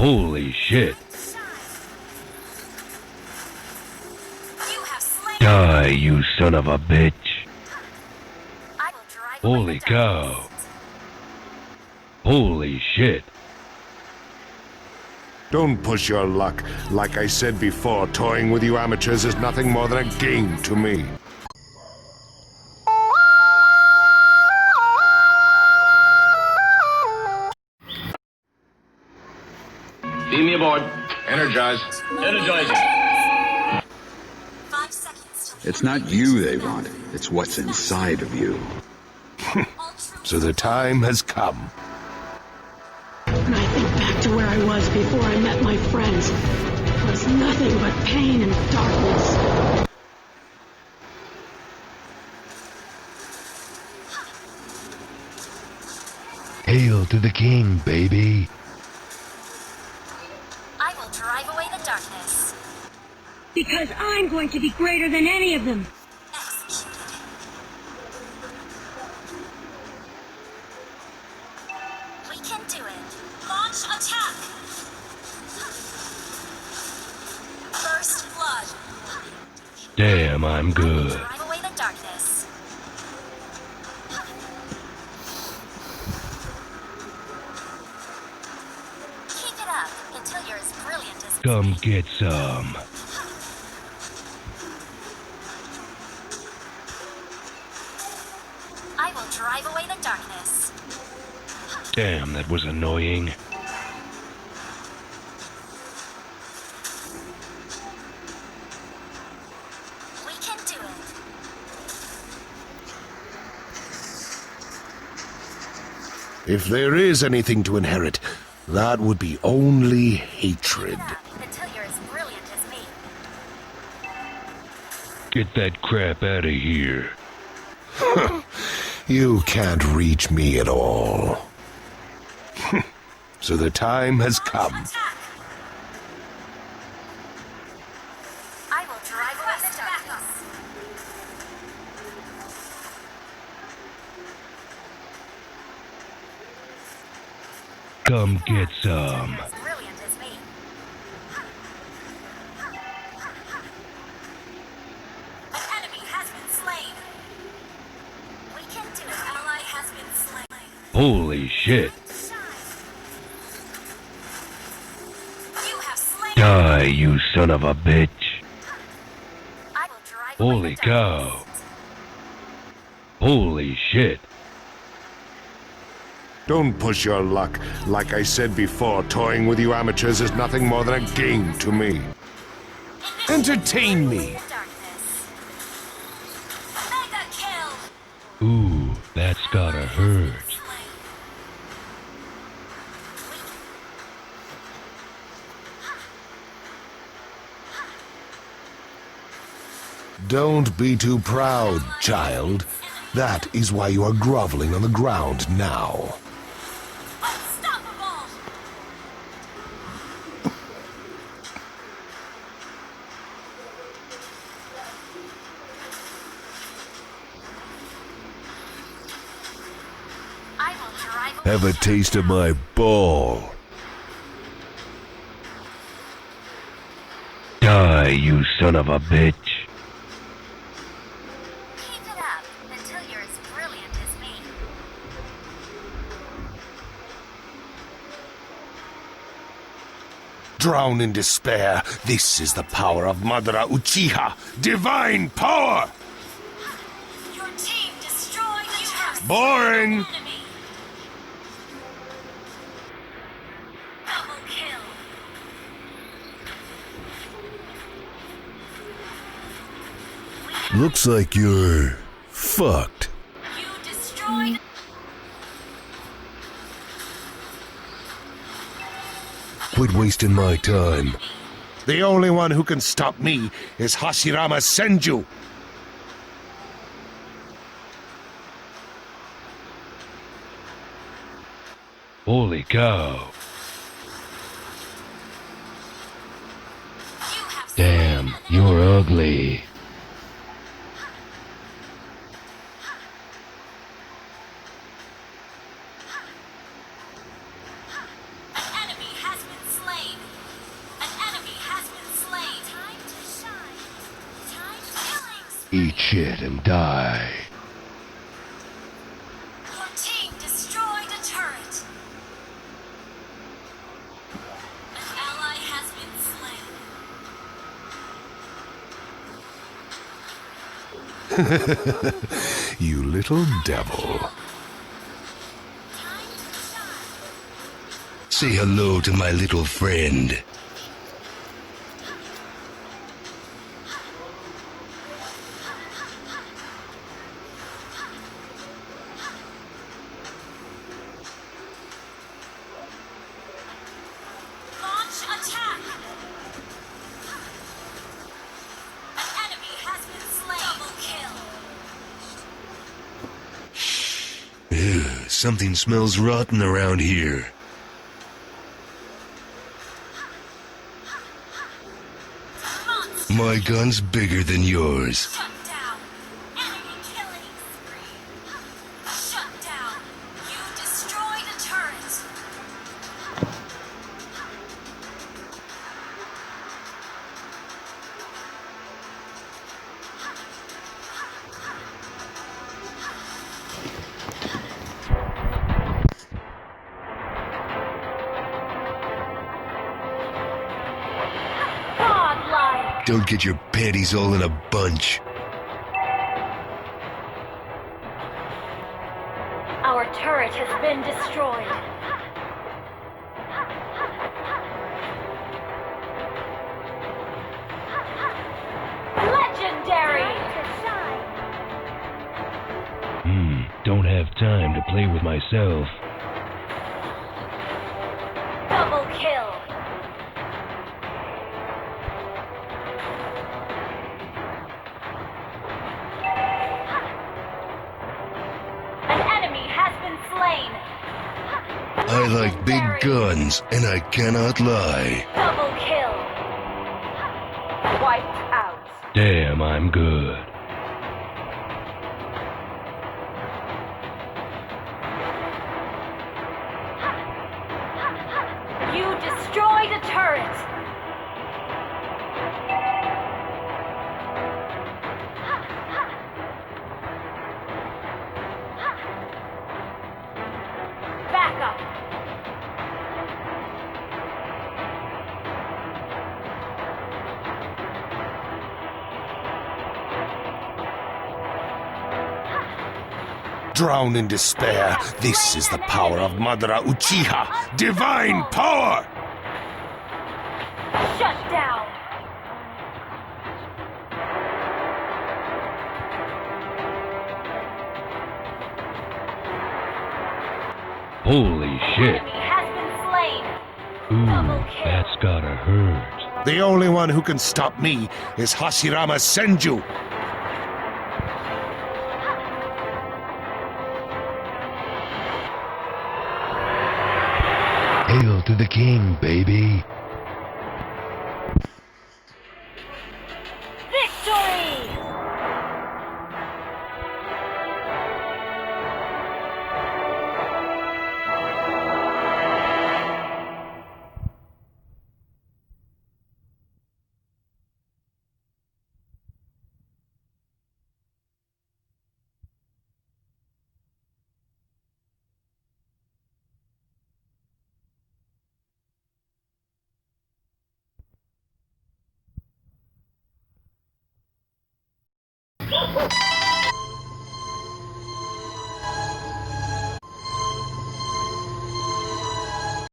Holy shit. Die, you son of a bitch. Holy cow. Holy shit. Don't push your luck. Like I said before, toying with you amateurs is nothing more than a game to me. Beam me aboard. Energize. Energizing. 5 seconds till It's not you they want, it's what's inside of you. So the time has come. When I think back to where I was before I met my friends, it was nothing but pain and darkness. Hail to the king, baby. I will drive away the darkness. Because I'm going to be greater than any of them. Executed. We can do it. Launch attack. First blood. Damn, I'm good. Drive away the darkness. Keep it up until you're as brilliant as Come get some. I will drive away the darkness. Damn, that was annoying. We can do it. If there is anything to inherit, that would be only hatred. Until you're as brilliant as me. Get that crap out of here. You can't reach me at all. So the time has come. Attack. I will drive away the darkness. Come get some. As brilliant as me. An enemy has been slain. We can do it. An ally has been slain. Holy shit. You have slain. Die, you son of a bitch. I will drive away Holy the cow. darkness. Holy shit. Don't push your luck. Like I said before, toying with you amateurs is nothing more than a game to me. Entertain me. Darkness. Mega kill. Ooh, that's gotta hurt. Don't be too proud, child. That is why you are groveling on the ground now. Unstoppable. I will drive away Have a the taste of my ball. Die, you son of a bitch. Keep it up until you're as brilliant as me. Drown in despair. This is the power of Madara Uchiha. Divine power! Your team destroyed the turret. Boring. Enemy. Double kill. Looks like you're fucked. You destroyed. Quit wasting my time. The only one who can stop me is Hashirama Senju. Holy cow. You have Damn, you're ugly. An enemy has been slain. Eat shit and die. Your team destroyed a turret. An ally has been slain. You little devil. Time to shine. Say hello to my little friend. Launch attack. An enemy has been slain. Double kill. Ew, something smells rotten around here. Monster. My gun's bigger than yours. Shut down. Enemy killing spree. Shut down. You destroyed a turret. Godlike. Don't get your panties all in a bunch. Our turret has been destroyed. Legendary! Don't have time to play with myself. Double kill. An enemy has been slain. I like big guns, and I cannot lie. Double kill. Wiped out. Damn, I'm good. You destroyed a turret. Back up. Drown in despair. This is the power of Madara Uchiha. Divine power! Shut down. Holy shit. Enemy has been slain. Ooh, that's gotta hurt. The only one who can stop me is Hashirama Senju. Hail to the king, baby. Victory! Oh!